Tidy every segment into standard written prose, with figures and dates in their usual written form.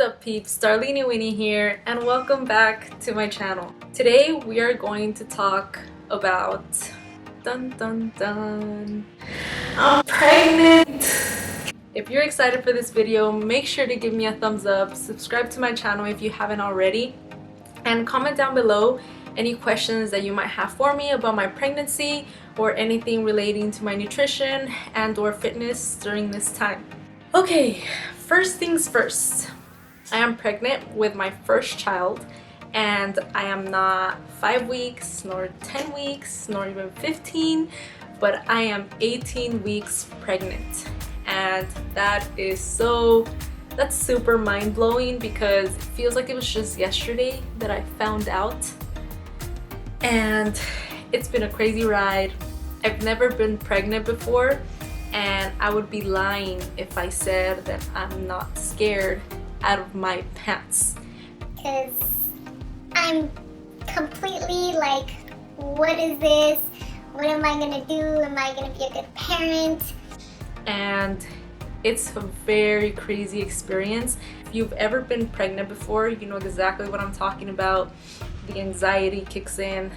up, peeps? Darlene Winnie here, and welcome back to my channel. Today we are going to talk about dun dun dun, I'm pregnant. If you're excited for this video, make sure to give me a thumbs up, subscribe to my channel if you haven't already, and comment down below any questions that you might have for me about my pregnancy or anything relating to my nutrition and or fitness during this time. Okay, first things first. I am pregnant with my first child, and I am not 5 weeks, nor 10 weeks, nor even 15, but I am 18 weeks pregnant. And that's super mind-blowing because it feels like it was just yesterday that I found out. And it's been a crazy ride. I've never been pregnant before, and I would be lying if I said that I'm not scared out of my pants. Because I'm completely like, what is this? What am I gonna do? Am I gonna be a good parent? And it's a very crazy experience. If you've ever been pregnant before, you know exactly what I'm talking about. The anxiety kicks in,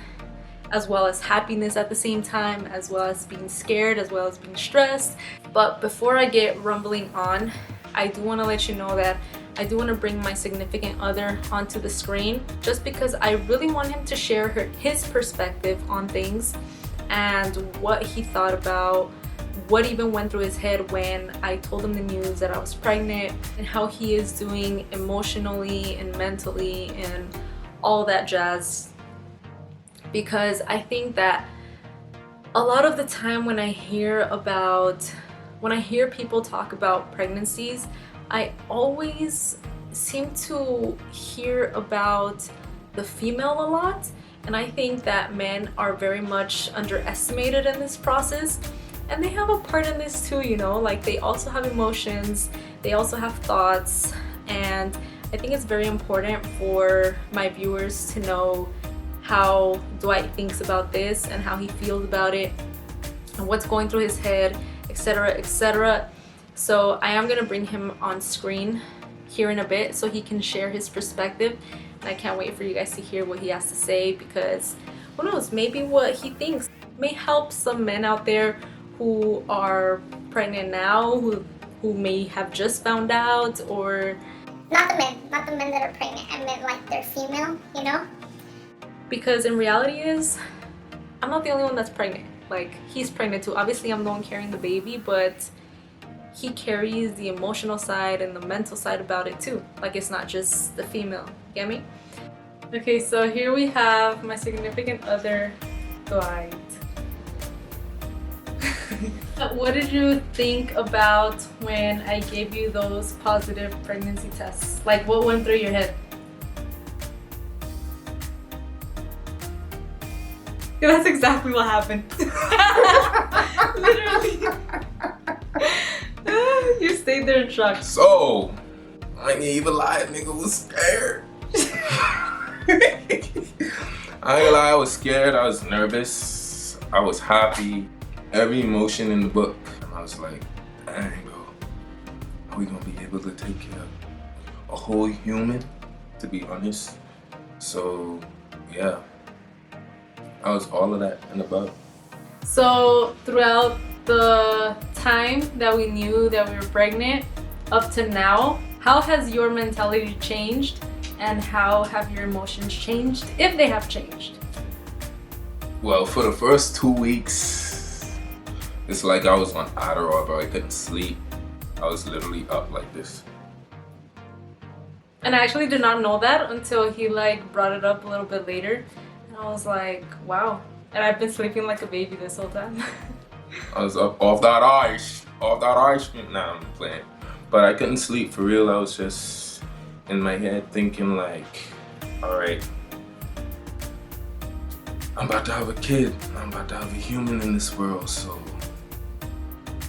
as well as happiness at the same time, as well as being scared, as well as being stressed. But before I get rumbling on, I do want to let you know that I do want to bring my significant other onto the screen just because I really want him to share his perspective on things and what he thought about, what even went through his head when I told him the news that I was pregnant, and how he is doing emotionally and mentally and all that jazz. Because I think that a lot of the time when I hear people talk about pregnancies, I always seem to hear about the female a lot, and I think that men are very much underestimated in this process, and they have a part in this too, you know, like they also have emotions, they also have thoughts, and I think it's very important for my viewers to know how Dwight thinks about this and how he feels about it and what's going through his head, etc., etc. So I am gonna bring him on screen here in a bit so he can share his perspective, and I can't wait for you guys to hear what he has to say, because who knows, maybe what he thinks may help some men out there who are pregnant now, who may have just found out, or Not the men that are pregnant. I meant like they're female, you know? because in reality is I'm not the only one that's pregnant. Like, he's pregnant too. Obviously I'm the one carrying the baby, but he carries the emotional side and the mental side about it too. Like, it's not just the female. Get me? Okay, so here we have my significant other, Dwight. What did you think about when I gave you those positive pregnancy tests? Like, what went through your head? Yeah, that's exactly what happened. Literally. You stayed there in shock. So, I ain't even lie, nigga was scared. I ain't gonna lie, I was scared, I was nervous, I was happy, every emotion in the book. And I was like, dang, bro, are we gonna be able to take care of a whole human, to be honest? So, yeah, I was all of that and above. So throughout the time that we knew that we were pregnant up to now, how has your mentality changed, and how have your emotions changed, if they have changed? Well, for the first 2 weeks, it's like I was on Adderall, bro. I couldn't sleep. I was literally up like this. And I actually did not know that until he like brought it up a little bit later, and I was like, wow. And I've been sleeping like a baby this whole time. I was up off that ice cream. Nah, I'm playing. But I couldn't sleep for real. I was just in my head thinking like, all right, I'm about to have a kid. I'm about to have a human in this world. So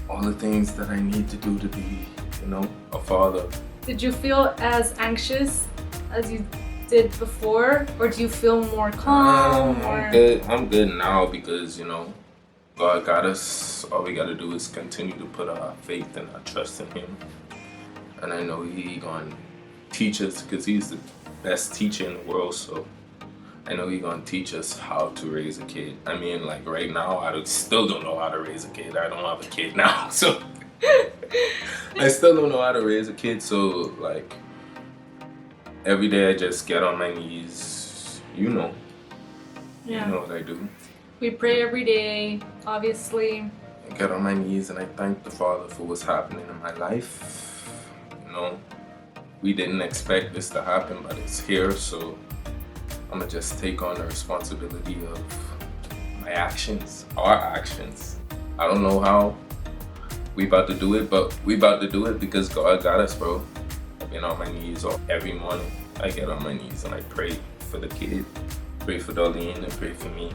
all the things that I need to do to be, you know, a father. Did you feel as anxious as you did before, or do you feel more calm? I'm good now because, you know, God got us. All we gotta do is continue to put our faith and our trust in Him, and I know He gonna teach us, because he's the best teacher in the world. So I know he's gonna teach us how to raise a kid. I mean, like right now, still don't know how to raise a kid. I don't have a kid now, so I still don't know how to raise a kid. So like every day I just get on my knees. You know what I do. We pray every day, obviously. I get on my knees and I thank the Father for what's happening in my life. You know, we didn't expect this to happen, but it's here, so I'm gonna just take on the responsibility of my actions, our actions. I don't know how we about to do it, but we about to do it because God got us, bro. I've been on my knees every morning. I get on my knees and I pray for the kid, pray for Darlene, and pray for me.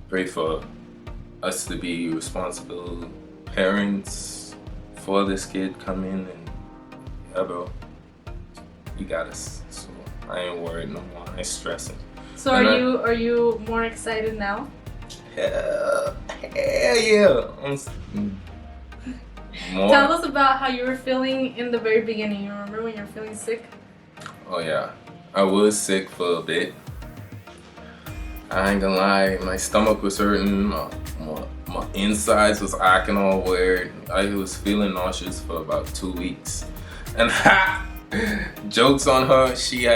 Pray for us to be responsible parents for this kid coming, and yeah, bro, you got us. So I ain't worried no more. I ain't stressing. So are you more excited now? Hell yeah. More. Tell us about how you were feeling in the very beginning. You remember when you were feeling sick? Oh yeah, I was sick for a bit. I ain't gonna lie, my stomach was hurting, my insides was acting all weird. I was feeling nauseous for about 2 weeks. And jokes on her, she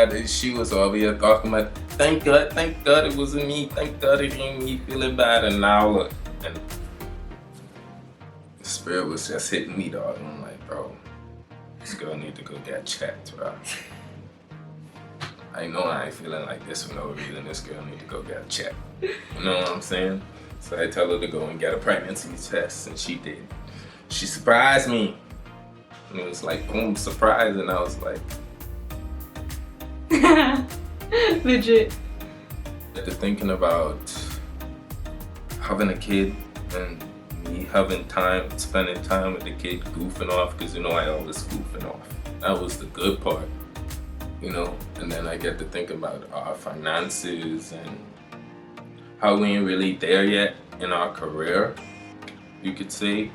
was over here talking about, thank God it wasn't me, thank God it ain't me feeling bad. And now look, and the spirit was just hitting me, dog. And I'm like, bro, this girl need to go get checked, bro. I know I ain't feeling like this for no reason. This girl need to go get checked. You know what I'm saying? So I tell her to go and get a pregnancy test, and she did. She surprised me. And it was like, boom, surprise. And I was like, legit. After thinking about having a kid and me having time, spending time with the kid, goofing off, because you know I always goofing off. That was the good part. You know, and then I get to think about our finances and how we ain't really there yet in our career, you could say,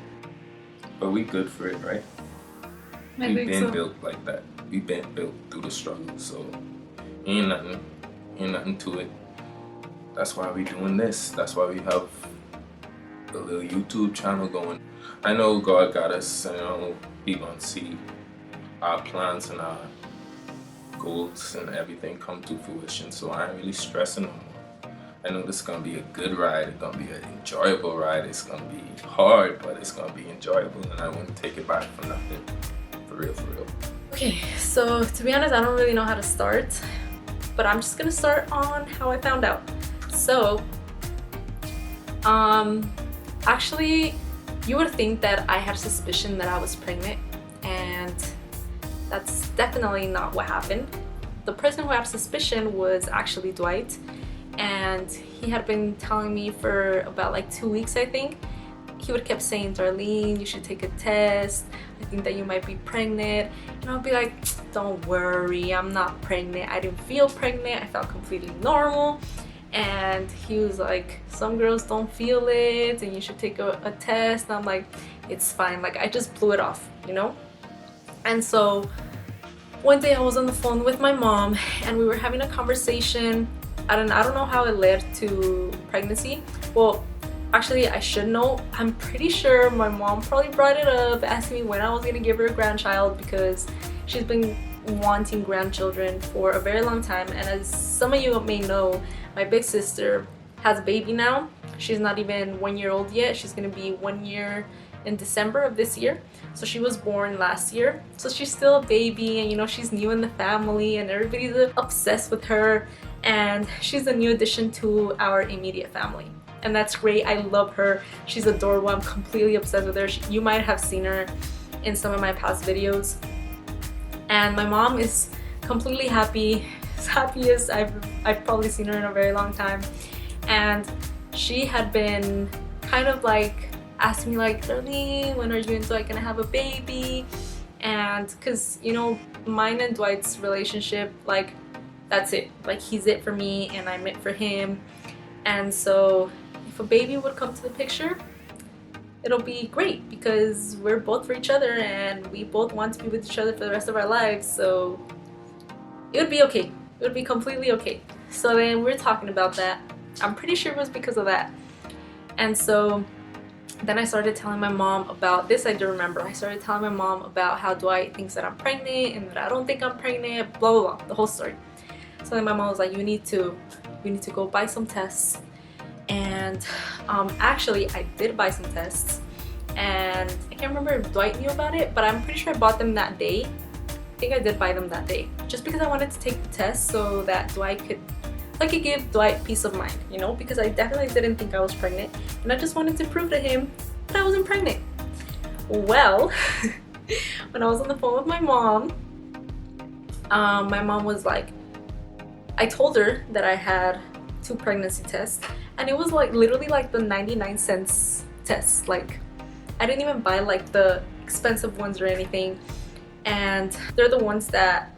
but we good for it, right? We've been built like that. We've been built through the struggle, so ain't nothing to it. That's why we doing this. That's why we have a little YouTube channel going. I know God got us, and I know He gonna see our plans and our goals and everything come to fruition, so I ain't really stressing no more. I know this is gonna be a good ride. It's gonna be an enjoyable ride. It's gonna be hard, but it's gonna be enjoyable, and I wouldn't take it back for nothing. For real. Okay, so to be honest, I don't really know how to start, but I'm just gonna start on how I found out. So, actually, you would think that I had suspicion that I was pregnant, and that's definitely not what happened. The person who had suspicion was actually Dwight, and he had been telling me for about like 2 weeks, I think. He would kept saying, Darlene, you should take a test. I think that you might be pregnant. And I'll be like, don't worry, I'm not pregnant. I didn't feel pregnant. I felt completely normal. And he was like, some girls don't feel it and you should take a test. And I'm like, it's fine. Like, I just blew it off, you know? And so one day I was on the phone with my mom and we were having a conversation. I don't know how it led to pregnancy. Well, actually I should know. I'm pretty sure my mom probably brought it up, asking me when I was gonna give her a grandchild, because she's been wanting grandchildren for a very long time. And as some of you may know, my big sister has a baby now. She's not even 1 year old yet. She's gonna be 1 year in December of this year. So she was born last year. So she's still a baby, and you know, she's new in the family and everybody's obsessed with her, and she's a new addition to our immediate family. And that's great. I love her. She's adorable. I'm completely obsessed with her. You might have seen her in some of my past videos. And my mom is completely happy, as happy as I've probably seen her in a very long time. And she had been kind of like asking me like, Darlene, when are you and Dwight gonna have a baby? And because, you know, mine and Dwight's relationship, like, that's it. Like, he's it for me and I'm it for him. And so if a baby would come to the picture, it'll be great because we're both for each other and we both want to be with each other for the rest of our lives. So it would be okay. It would be completely okay. So then we're talking about that. I'm pretty sure it was because of that. And so then I started telling my mom about this. I do remember. I started telling my mom about how Dwight thinks that I'm pregnant and that I don't think I'm pregnant, blah blah blah, the whole story. So then my mom was like, you need to go buy some tests. And actually I did buy some tests, and I can't remember if Dwight knew about it, but I'm pretty sure I bought them that day. I think I did buy them that day just because I wanted to take the test so that Dwight could, I could give Dwight peace of mind, you know, because I definitely didn't think I was pregnant, and I just wanted to prove to him that I wasn't pregnant. Well, when I was on the phone with my mom was like, I told her that I had 2 pregnancy tests, and it was like literally like the 99 cents tests. Like, I didn't even buy like the expensive ones or anything, and they're the ones that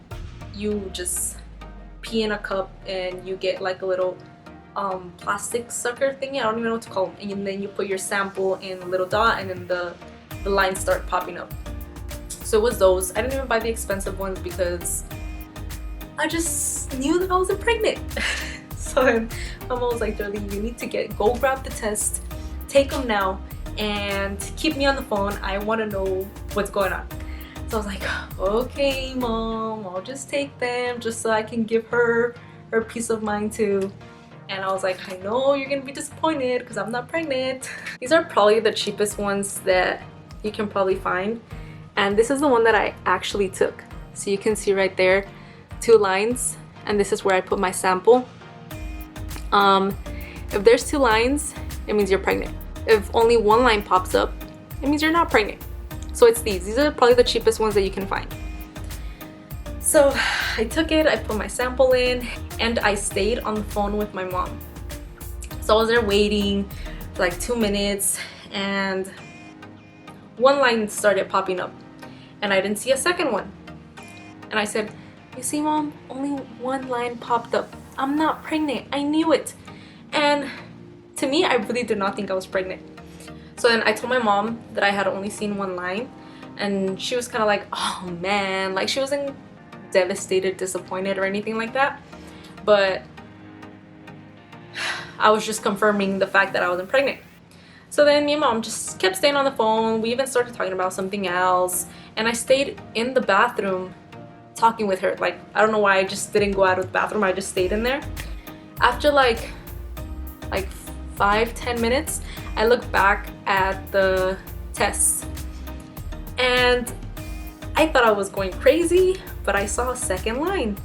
you just pee in a cup and you get like a little plastic sucker thingy, I don't even know what to call them, and then you put your sample in a little dot, and then the lines start popping up. So it was those. I didn't even buy the expensive ones because I just knew that I wasn't pregnant. So then my mom was like, Darlene, you need to go grab the test, take them now, and keep me on the phone. I want to know what's going on. So I was like, okay, Mom, I'll just take them just so I can give her peace of mind too. And I was like, I know you're gonna be disappointed because I'm not pregnant. These are probably the cheapest ones that you can probably find. And this is the one that I actually took. So you can see right there, 2 lines, and this is where I put my sample. If there's 2 lines, it means you're pregnant. If only 1 line pops up, it means you're not pregnant. So it's these are probably the cheapest ones that you can find. So I took it, I put my sample in, and I stayed on the phone with my mom. So I was there waiting for like 2 minutes, and 1 line started popping up, and I didn't see a second one. And I said, you see, Mom, only 1 line popped up. I'm not pregnant. I knew it. And to me, I really did not think I was pregnant. So then I told my mom that I had only seen 1 line, and she was kind of like, oh man, like she wasn't devastated, disappointed or anything like that, but I was just confirming the fact that I wasn't pregnant. So then me and Mom just kept staying on the phone. We even started talking about something else, and I stayed in the bathroom talking with her. Like, I don't know why I just didn't go out of the bathroom, I just stayed in there. After like 5-10 minutes, I looked back at the tests, and I thought I was going crazy, but I saw a second line.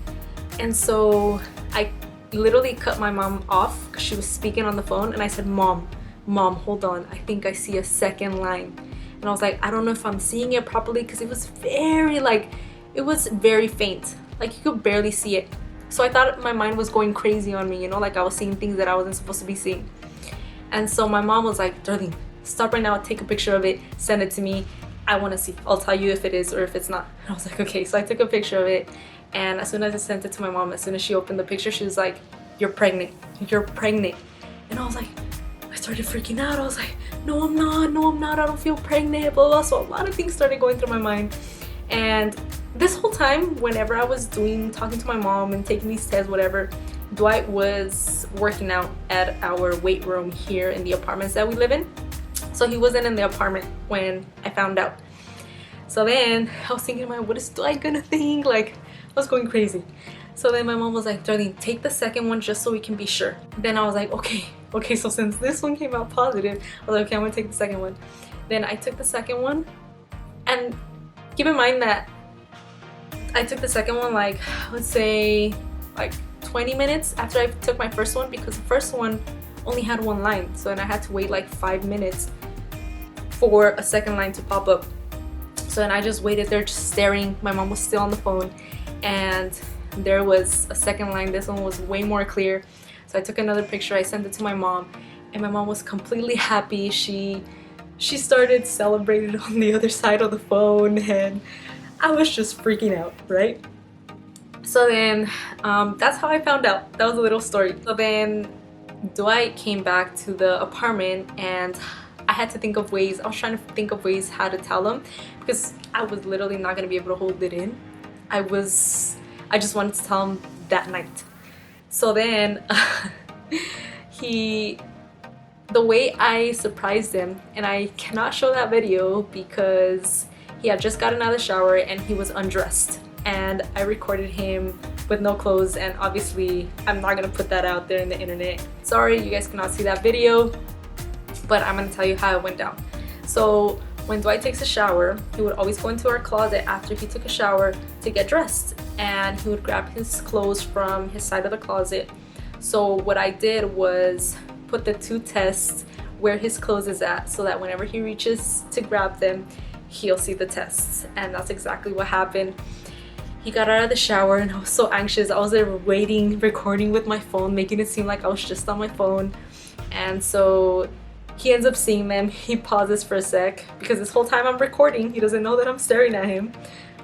And so I literally cut my mom off because she was speaking on the phone, and I said, Mom, hold on, I think I see a second line. And I was like, I don't know if I'm seeing it properly because it was very faint, like you could barely see it. So I thought my mind was going crazy on me, you know, like I was seeing things that I wasn't supposed to be seeing. And so my mom was like, Darlene, stop right now, take a picture of it, send it to me. I want to see. I'll tell you if it is or if it's not. And I was like, okay. So I took a picture of it, and as soon as I sent it to my mom, as soon as she opened the picture, she was like, you're pregnant. You're pregnant. And I was like, I started freaking out. I was like, no, I'm not. I don't feel pregnant, blah, blah. So a lot of things started going through my mind. And this whole time, whenever I was talking to my mom and taking these tests, whatever, Dwight was working out at our weight room here in the apartments that we live in. So he wasn't in the apartment when I found out. So then I was thinking, what is Dwight gonna think? Like, I was going crazy. So then my mom was like, Darlene, take the second one just so we can be sure. Then I was like, okay, so since this one came out positive, I was like, okay, I'm gonna take the second one. Then I took the second one, and keep in mind that I took the second one like, let's say, like 20 minutes after I took my first one, because the first one only had 1 line. So then I had to wait like 5 minutes for a second line to pop up. So then I just waited there just staring. My mom was still on the phone, and there was a second line. This one was way more clear. So I took another picture, I sent it to my mom, and my mom was completely happy. She started celebrating on the other side of the phone, and I was just freaking out, right? So then that's how I found out. That was a little story. So then Dwight came back to the apartment, and I had to think of ways. I was trying to think of ways how to tell him, because I was literally not going to be able to hold it in. I I just wanted to tell him that night. So then the way I surprised him, and I cannot show that video because he had just gotten out of the shower and he was undressed, and I recorded him with no clothes, and obviously I'm not gonna put that out there in the internet. Sorry, you guys cannot see that video, but I'm gonna tell you how it went down. So when Dwight takes a shower, he would always go into our closet after he took a shower to get dressed, and he would grab his clothes from his side of the closet. So what I did was put the 2 tests where his clothes is at, so that whenever he reaches to grab them, he'll see the tests. And that's exactly what happened. He got out of the shower and I was so anxious. I was there waiting, recording with my phone, making it seem like I was just on my phone. And so he ends up seeing them. He pauses for a sec because this whole time I'm recording, he doesn't know that I'm staring at him.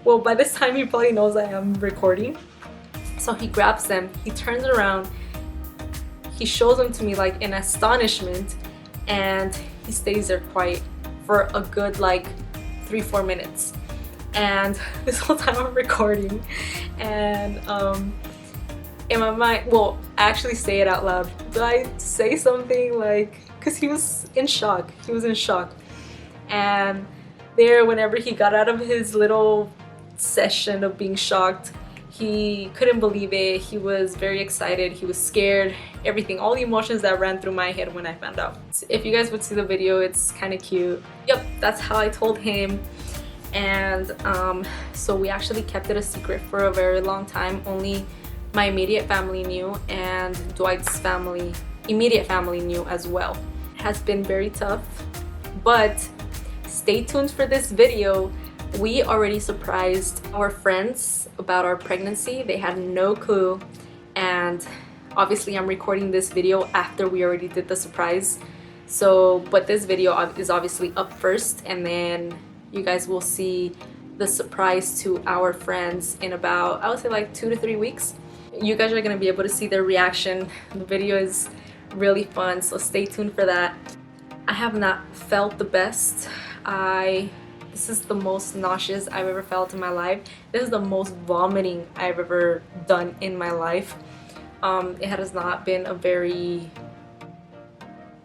Well, by this time he probably knows I am recording. So he grabs them, he turns around, he shows them to me like in astonishment, and he stays there quiet for a good like 3-4 minutes. And this whole time I'm recording, and in my mind, well, I actually say it out loud. Do I say something like, because he was in shock. He was in shock. And there, whenever he got out of his little session of being shocked, he couldn't believe it. He was very excited. He was scared. Everything, all the emotions that ran through my head when I found out. So if you guys would see the video, it's kind of cute. Yep, that's how I told him. And so we actually kept it a secret for a very long time. Only my immediate family knew, and Dwight's family, immediate family, knew as well. It has been very tough, but stay tuned for this video. We already surprised our friends about our pregnancy. They had no clue, and obviously I'm recording this video after we already did the surprise. So, but this video is obviously up first, and then you guys will see the surprise to our friends in about, I would say like 2 to 3 weeks. You guys are gonna be able to see their reaction. The video is really fun, so stay tuned for that. I have not felt the best. This is the most nauseous I've ever felt in my life. This is the most vomiting I've ever done in my life. It has not been a very,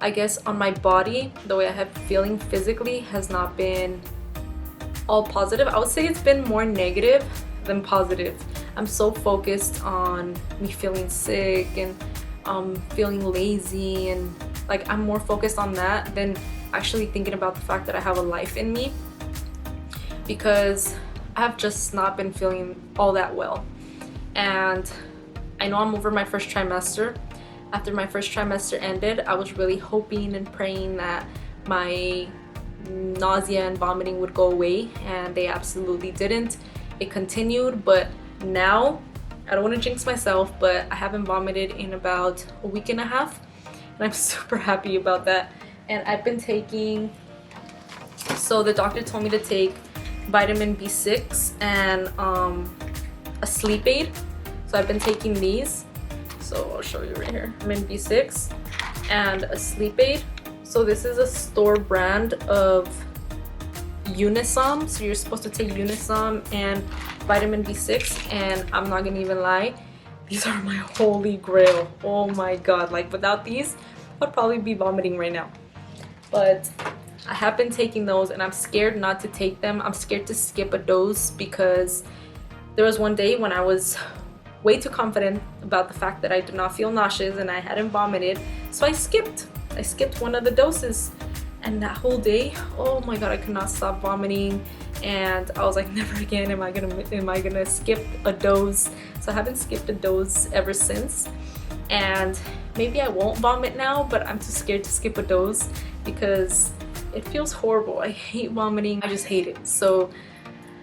I guess on my body, the way I have feeling physically has not been all positive. I would say it's been more negative than positive. I'm so focused on me feeling sick and feeling lazy, and like I'm more focused on that than actually thinking about the fact that I have a life in me, because I have just not been feeling all that well. And I know I'm over my first trimester. After my first trimester ended, I was really hoping and praying that my nausea and vomiting would go away, and they absolutely didn't. It continued, but now, I don't want to jinx myself, but I haven't vomited in about a week and a half, and I'm super happy about that. And I've been taking, so the doctor told me to take vitamin B6 and a sleep aid. So I've been taking these. So I'll show you right here. Vitamin B6 and a sleep aid. So this is a store brand of Unisom. So you're supposed to take Unisom and vitamin B6, and I'm not gonna even lie, these are my holy grail. Oh my god, like without these, I'd probably be vomiting right now. But I have been taking those, and I'm scared not to take them. I'm scared to skip a dose, because there was one day when I was way too confident about the fact that I did not feel nauseous and I hadn't vomited, so I skipped one of the doses, and that whole day, oh my god, I could not stop vomiting, and I was like, never again am I gonna skip a dose. So I haven't skipped a dose ever since, and maybe I won't vomit now, but I'm too scared to skip a dose because it feels horrible. I hate vomiting. I just hate it. So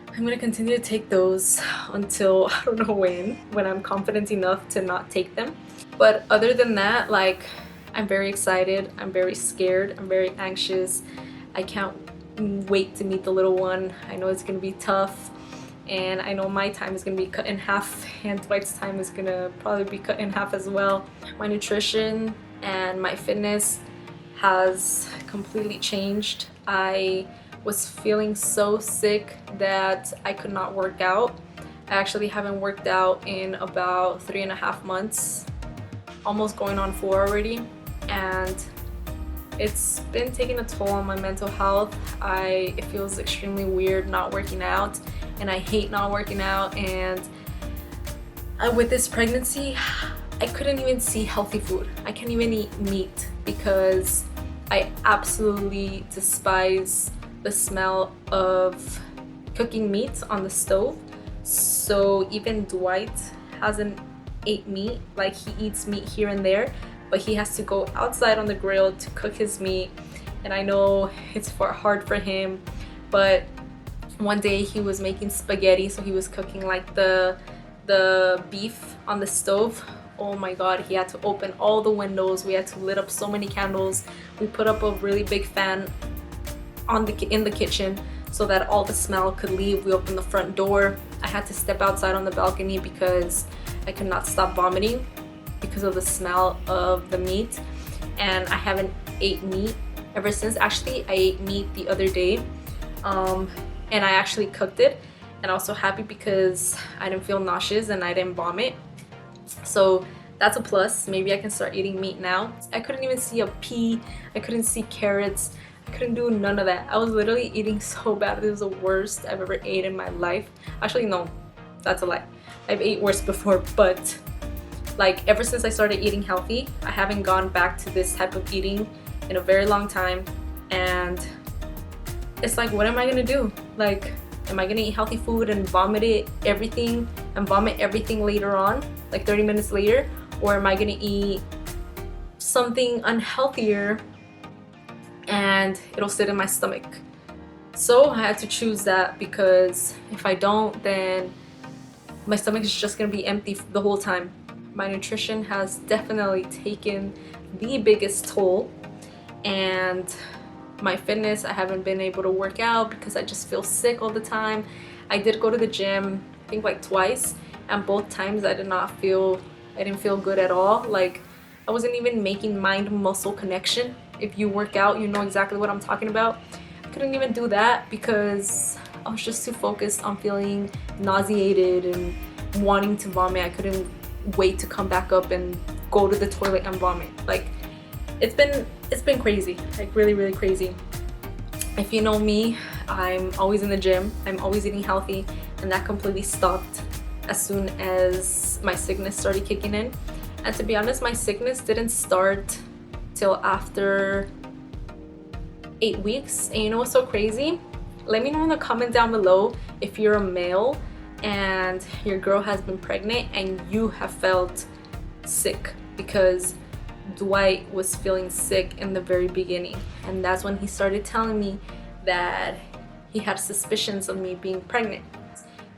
I'm gonna continue to take those until I don't know when I'm confident enough to not take them. But other than that, like, I'm very excited, I'm very scared, I'm very anxious. I can't wait to meet the little one. I know it's gonna be tough, and I know my time is gonna be cut in half, and Dwight's time is gonna probably be cut in half as well. My nutrition and my fitness has completely changed. I was feeling so sick that I could not work out. I actually haven't worked out in about 3.5 months, almost going on 4 already, and it's been taking a toll on my mental health. It feels extremely weird not working out, and I hate not working out. And with this pregnancy, I couldn't even see healthy food. I can't even eat meat because I absolutely despise the smell of cooking meat on the stove. So even Dwight hasn't ate meat. Like, he eats meat here and there, but he has to go outside on the grill to cook his meat, and I know it's hard for him. But one day he was making spaghetti, so he was cooking like the beef on the stove. Oh my god, he had to open all the windows. We had to lit up so many candles. We put up a really big fan in the kitchen so that all the smell could leave. We opened the front door. I had to step outside on the balcony because I could not stop vomiting because of the smell of the meat. And I haven't ate meat ever since. Actually, I ate meat the other day, and I actually cooked it, and I was so happy because I didn't feel nauseous and I didn't vomit. So that's a plus. Maybe I can start eating meat now. I couldn't even see a pea. I couldn't see carrots. I couldn't do none of that. I was literally eating so bad. It was the worst I've ever ate in my life. Actually, no, that's a lie. I've ate worse before, but like ever since I started eating healthy, I haven't gone back to this type of eating in a very long time. And it's like, what am I gonna do? Like, am I gonna eat healthy food and vomit everything later on, like 30 minutes later? Or am I gonna eat something unhealthier and it'll sit in my stomach? So I had to choose that, because if I don't, then my stomach is just gonna be empty the whole time. My nutrition has definitely taken the biggest toll, and my fitness, I haven't been able to work out because I just feel sick all the time. I did go to the gym, I think like twice, and both times I didn't feel good at all. Like, I wasn't even making mind-muscle connection. If you work out, you know exactly what I'm talking about. I couldn't even do that because I was just too focused on feeling nauseated and wanting to vomit. I couldn't wait to come back up and go to the toilet and vomit. Like, it's been crazy, like really, really crazy. If you know me, I'm always in the gym, I'm always eating healthy, and that completely stopped as soon as my sickness started kicking in. And to be honest, my sickness didn't start till after 8 weeks. And you know what's so crazy? Let me know in the comment down below if you're a male and your girl has been pregnant and you have felt sick, because Dwight was feeling sick in the very beginning, and that's when he started telling me that he had suspicions of me being pregnant.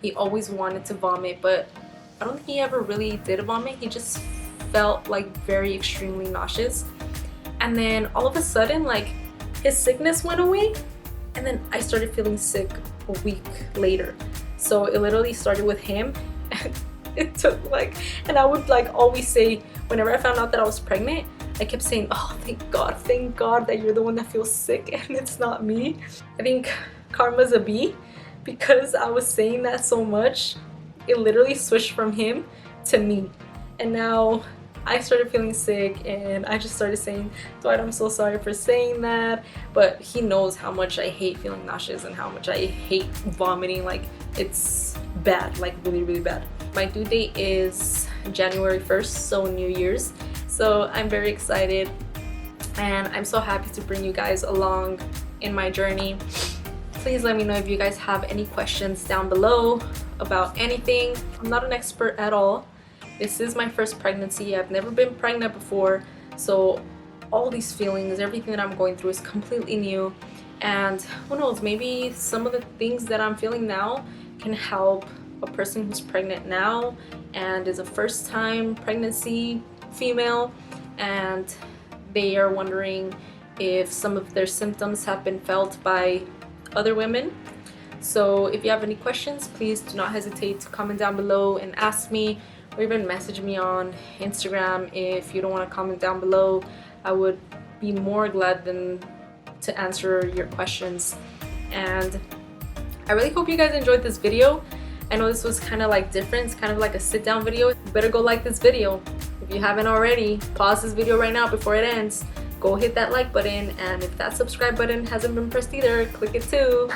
He always wanted to vomit, but I don't think he ever really did vomit. He just felt like very extremely nauseous. And then all of a sudden, like, his sickness went away, and then I started feeling sick a week later. So it literally started with him. It took like, and I would like always say, whenever I found out that I was pregnant, I kept saying, oh, thank God that you're the one that feels sick and it's not me. I think karma's a B, because I was saying that so much, it literally switched from him to me. And now I started feeling sick, and I just started saying, Dwight, I'm so sorry for saying that. But he knows how much I hate feeling nauseous and how much I hate vomiting. Like, it's bad, like really, really bad. My due date is January 1st, so New Year's. So I'm very excited, and I'm so happy to bring you guys along in my journey. Please let me know if you guys have any questions down below about anything. I'm not an expert at all. This is my first pregnancy. I've never been pregnant before, so all these feelings, everything that I'm going through is completely new. And who knows, maybe some of the things that I'm feeling now can help a person who's pregnant now and is a first-time pregnancy female, and they are wondering if some of their symptoms have been felt by other women. So if you have any questions, please do not hesitate to comment down below and ask me, or even message me on Instagram. If you don't want to comment down below, I would be more glad than to answer your questions. And I really hope you guys enjoyed this video. I know this was kind of like different. It's kind of like a sit down video. You better go like this video. If you haven't already, pause this video right now before it ends. Go hit that like button, and if that subscribe button hasn't been pressed either, click it too.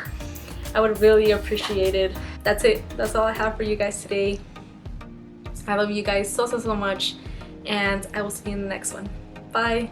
I would really appreciate it. That's it. That's all I have for you guys today. I love you guys so much, and I will see you in the next one. Bye.